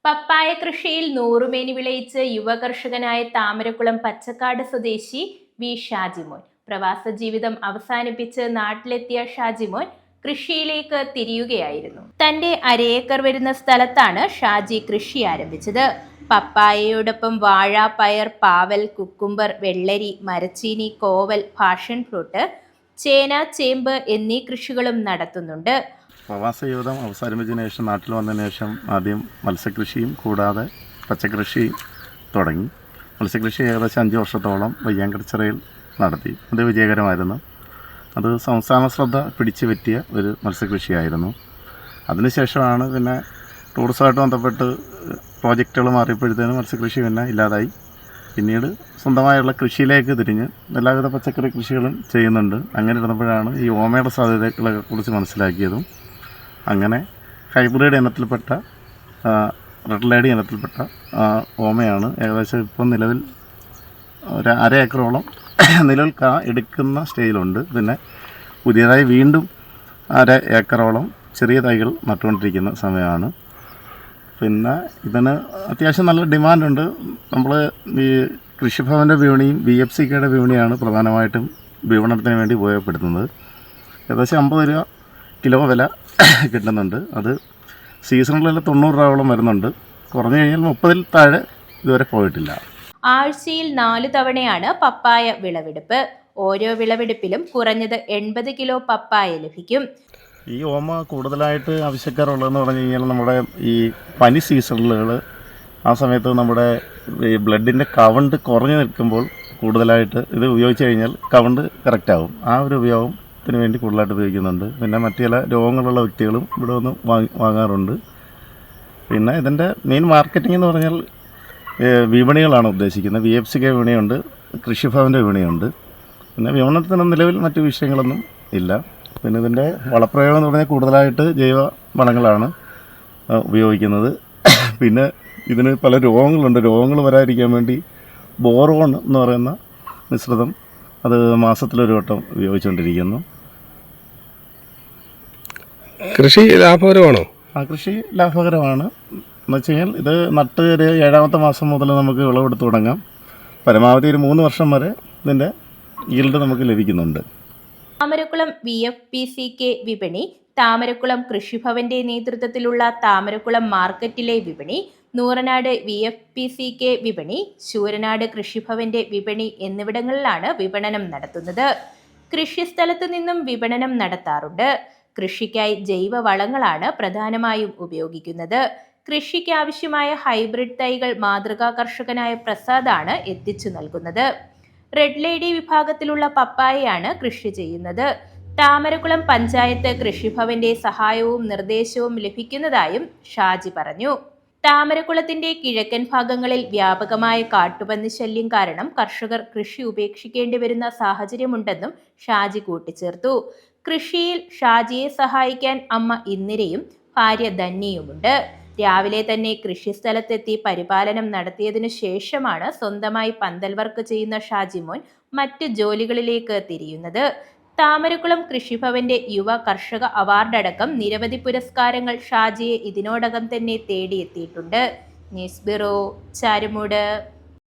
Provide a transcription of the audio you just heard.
പപ്പായ കൃഷിയിൽ നൂറുമേനി വിളയിച്ച് യുവകർഷകനായ താമരക്കുളം പച്ചക്കാട് സ്വദേശി വി ഷാജിമോൻ പ്രവാസ ജീവിതം അവസാനിപ്പിച്ച് നാട്ടിലെത്തിയ ഷാജിമോൻ കൃഷിയിലേക്ക് തിരിയുകയായിരുന്നു. തന്റെ അരയേക്കർ വരുന്ന സ്ഥലത്താണ് ഷാജി കൃഷി ആരംഭിച്ചത്. പപ്പായയോടൊപ്പം വാഴ, പയർ, പാവൽ, കുക്കുംബർ, വെള്ളരി, മരച്ചീനി, കോവൽ, പാഷൻ ഫ്രൂട്ട്, ചേന, ചേമ്പ് എന്നീ കൃഷികളും നടത്തുന്നുണ്ട്. പ്രവാസ ജീവിതം അവസാനിപ്പിച്ചതിന് ശേഷം നാട്ടിൽ വന്നതിന് ശേഷം ആദ്യം മത്സ്യകൃഷിയും കൂടാതെ പച്ചക്കൃഷി തുടങ്ങി. മത്സ്യകൃഷി ഏകദേശം 5 വർഷത്തോളം വയ്യാങ്കടിച്ചിറയിൽ നടത്തി. അത് വിജയകരമായിരുന്നു. അത് സംസ്ഥാന ശ്രദ്ധ പിടിച്ചു പറ്റിയ ഒരു മത്സ്യകൃഷിയായിരുന്നു. അതിനുശേഷമാണ് പിന്നെ ടൂറിസമായിട്ട് ബന്ധപ്പെട്ട് പ്രോജക്റ്റുകൾ മാറിയപ്പോഴത്തേനും മത്സ്യകൃഷി പിന്നെ ഇല്ലാതായി. പിന്നീട് സ്വന്തമായുള്ള കൃഷിയിലേക്ക് തിരിഞ്ഞ് എല്ലാവിധ പച്ചക്കറി കൃഷികളും ചെയ്യുന്നുണ്ട്. അങ്ങനെ ഇരുന്നപ്പോഴാണ് ഈ ഓമയുടെ സാധ്യതകളെ കുറിച്ച് മനസ്സിലാക്കിയതും. അങ്ങനെ ഹൈബ്രിഡ് ഇനത്തിൽപ്പെട്ട റെഡ് ലേഡി ഇനത്തിൽപ്പെട്ട ഓമയാണ് ഏകദേശം ഇപ്പം നിലവിൽ ഒരു 1/2 ഏക്കറോളം നിലവിൽ എടുക്കുന്ന സ്റ്റേജിലുണ്ട്. പിന്നെ പുതിയതായി വീണ്ടും 1/2 ഏക്കറോളം ചെറിയ തൈകൾ നട്ടുകൊണ്ടിരിക്കുന്ന സമയമാണ്. പിന്നെ ഇതിന് അത്യാവശ്യം നല്ല ഡിമാൻഡുണ്ട്. നമ്മൾ ഈ കൃഷിഭവൻ്റെ വിപണിയും VFCKയുടെ വിപണിയാണ് പ്രധാനമായിട്ടും വിപണനത്തിന് വേണ്ടി ഉപയോഗപ്പെടുത്തുന്നത്. ഏകദേശം 50 രൂപ കിലോ വില കിട്ടുന്നുണ്ട്. അത് സീസണുകളിൽ 90 രൂപയോളം വരുന്നുണ്ട്. കുറഞ്ഞു കഴിഞ്ഞാൽ 30-ൽ താഴെ ഇതുവരെ പോയിട്ടില്ല. ആഴ്ചയിൽ 4 തവണയാണ് പപ്പായ വിളവെടുപ്പ്. ഓരോ വിളവെടുപ്പിലും കുറഞ്ഞത് 80 കിലോ പപ്പായ ലഭിക്കും. ഈ ഓമ കൂടുതലായിട്ട് ആവശ്യക്കാരുള്ളതെന്ന് പറഞ്ഞു കഴിഞ്ഞാൽ നമ്മുടെ ഈ പനി സീസണുകൾ ആ സമയത്ത് നമ്മുടെ ഈ ബ്ലഡിൻ്റെ കൗണ്ട് കുറഞ്ഞു നിൽക്കുമ്പോൾ കൂടുതലായിട്ട് ഇത് ഉപയോഗിച്ച് കഴിഞ്ഞാൽ കൗണ്ട് കറക്റ്റാകും. ആ ഒരു ഉപയോഗത്തിന് വേണ്ടി കൂടുതലായിട്ട് ഉപയോഗിക്കുന്നുണ്ട്. പിന്നെ മറ്റു ചില രോഗങ്ങളുള്ള വ്യക്തികളും ഇവിടെ വന്ന് വാങ്ങാറുണ്ട്. പിന്നെ ഇതിൻ്റെ മെയിൻ മാർക്കറ്റിംഗ് എന്ന് പറഞ്ഞാൽ വിപണികളാണ് ഉദ്ദേശിക്കുന്നത്. VFCK വിപണിയുണ്ട്, കൃഷിഭവൻ്റെ വിപണിയുണ്ട്. പിന്നെ വിപണനത്തിന് നിലവിൽ മറ്റു വിഷയങ്ങളൊന്നും ഇല്ല. പിന്നെ ഇതിൻ്റെ വളപ്രയോഗം എന്ന് പറഞ്ഞാൽ കൂടുതലായിട്ട് ജൈവ വളങ്ങളാണ് ഉപയോഗിക്കുന്നത്. പിന്നെ ഇതിന് പല രോഗങ്ങളുണ്ട്. രോഗങ്ങൾ വരാതിരിക്കാൻ വേണ്ടി ബോറോൺ എന്ന് പറയുന്ന മിശ്രിതം അത് മാസത്തിലൊരു വട്ടം ഉപയോഗിച്ചുകൊണ്ടിരിക്കുന്നു. കൃഷി ലാഭകരമാണോ? കൃഷി ലാഭകരമാണ് എന്ന് വെച്ച് കഴിഞ്ഞാൽ ഇത് നട്ട് ഒരു 7ാമത്തെ മാസം മുതൽ നമുക്ക് വിളവെടുത്ത് തുടങ്ങാം. പരമാവധി ഒരു 3 വർഷം വരെ ഇതിൻ്റെ ഈൽഡ് നമുക്ക് ലഭിക്കുന്നുണ്ട്. താമരക്കുളം VFPCK വിപണി, താമരക്കുളം കൃഷിഭവന്റെ നേതൃത്വത്തിലുള്ള താമരക്കുളം മാർക്കറ്റിലെ വിപണി, നൂറനാട് VFPCK വിപണി, ശൂരനാട് കൃഷിഭവന്റെ വിപണി എന്നിവിടങ്ങളിലാണ് വിപണനം നടത്തുന്നത്. കൃഷിസ്ഥലത്തു നിന്നും വിപണനം നടത്താറുണ്ട്. കൃഷിക്കായി ജൈവ വളങ്ങളാണ് പ്രധാനമായും ഉപയോഗിക്കുന്നത്. കൃഷിക്ക് ആവശ്യമായ ഹൈബ്രിഡ് തൈകൾ മാതൃകാ കർഷകനായ പ്രസാദാണ് എത്തിച്ചു നൽകുന്നത്. റെഡ് ലേഡി വിഭാഗത്തിലുള്ള പപ്പായയാണ് കൃഷി ചെയ്യുന്നത്. താമരക്കുളം പഞ്ചായത്ത് കൃഷിഭവന്റെ സഹായവും നിർദ്ദേശവും ലഭിക്കുന്നതായും ഷാജി പറഞ്ഞു. താമരക്കുളത്തിന്റെ കിഴക്കൻ ഭാഗങ്ങളിൽ വ്യാപകമായ കാട്ടുപന്നി ശല്യം കാരണം കർഷകർ കൃഷി ഉപേക്ഷിക്കേണ്ടി വരുന്ന സാഹചര്യമുണ്ടെന്നും ഷാജി കൂട്ടിച്ചേർത്തു. കൃഷിയിൽ ഷാജിയെ സഹായിക്കാൻ അമ്മ ഇന്ദിരയും ഭാര്യ ധന്യയുമുണ്ട്. രാവിലെ തന്നെ കൃഷിസ്ഥലത്തെത്തി പരിപാലനം നടത്തിയതിനു ശേഷമാണ് സ്വന്തമായി പന്തൽ വർക്ക് ചെയ്യുന്ന ഷാജിമോൻ മറ്റ് ജോലികളിലേക്ക് തിരിയുന്നത്. താമരക്കുളം കൃഷിഭവന്റെ യുവ കർഷക അവാർഡ് അടക്കം നിരവധി പുരസ്കാരങ്ങൾ ഷാജിയെ ഇതിനോടകം തന്നെ തേടിയെത്തിയിട്ടുണ്ട്. News bureau, Charummood.